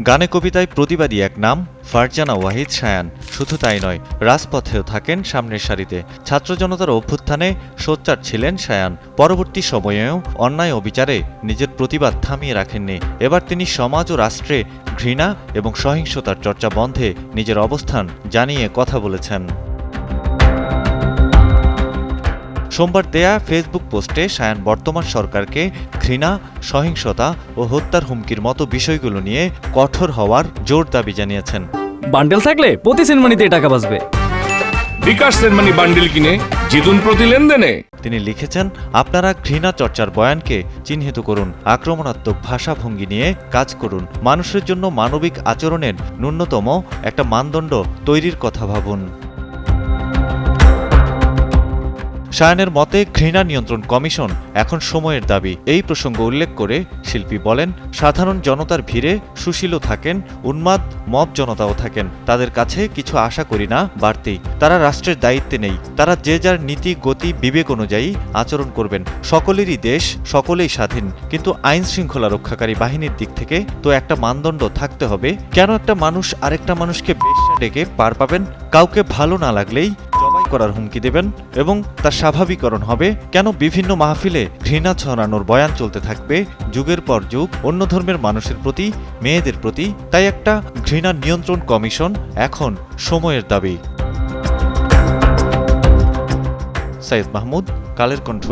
গানে কবিতায় প্রতিবাদী এক নাম ফারজানা ওয়াহিদ শায়ান। শুধু তাই নয়, রাজপথেও থাকেন সামনের সারিতে। ছাত্র জনতার অভ্যুত্থানে সোচ্চার ছিলেন শায়ান। পরবর্তী সময়েও অন্যায় ও বিচারে নিজের প্রতিবাদ থামিয়ে রাখেননি। এবার তিনি সমাজ ও রাষ্ট্রে ঘৃণা এবং সহিংসতার চর্চা বন্ধে নিজের অবস্থান জানিয়ে কথা বলেছেন। সোমবার দেয়া ফেসবুক পোস্টে শায়ান বর্তমান সরকারকে ঘৃণা, সহিংসতা ও হত্যার হুমকির মতো বিষয়গুলো নিয়ে কঠোর হওয়ার জোর দাবি জানিয়েছেন। বান্ডেল থাকলে প্রতি সেনমানিতে টাকা বাঁচবে। বিকাশ সেনমানি বান্ডেল কিনে জিতুন প্রতি লেনদেনে। তিনি লিখেছেন, আপনারা ঘৃণা চর্চার বয়ানকে চিহ্নিত করুন, আক্রমণাত্মক ভাষাভঙ্গি নিয়ে কাজ করুন, মানুষের জন্য মানবিক আচরণের ন্যূনতম একটা মানদণ্ড তৈরির কথা ভাবুন। শায়ানের মতে ঘৃণা নিয়ন্ত্রণ কমিশন এখন সময়ের দাবি। এই প্রসঙ্গ উল্লেখ করে শিল্পী বলেন, সাধারণ জনতার ভিড়ে সুশীলও থাকেন, উন্মাদ মব জনতাও থাকেন। তাদের কাছে কিছু আশা করি না বাড়তি। তারা রাষ্ট্রের দায়িত্বে নেই। তারা যে যার নীতি, গতি, বিবেক অনুযায়ী আচরণ করবেন। সকলেরই দেশ, সকলেই স্বাধীন। কিন্তু আইন শৃঙ্খলা রক্ষাকারী বাহিনীর দিক থেকে তো একটা মানদণ্ড থাকতে হবে। কেন একটা মানুষ আরেকটা মানুষকে বেশ্যা ডেকে পার পাবেন? কাউকে ভালো না লাগলেই জবাই করার হুমকি দেবেন এবং তা স্বাভাবিকরণ হবে? কেন বিভিন্ন মাহফিলে ঘৃণা ছড়ানোর বয়ান চলতে থাকবে যুগের পর যুগ অন্য ধর্মের মানুষের প্রতি, মেয়েদের প্রতি? তাই একটা ঘৃণা নিয়ন্ত্রণ কমিশন এখন সময়ের দাবি। সাইদ মাহমুদ, কালের কণ্ঠ।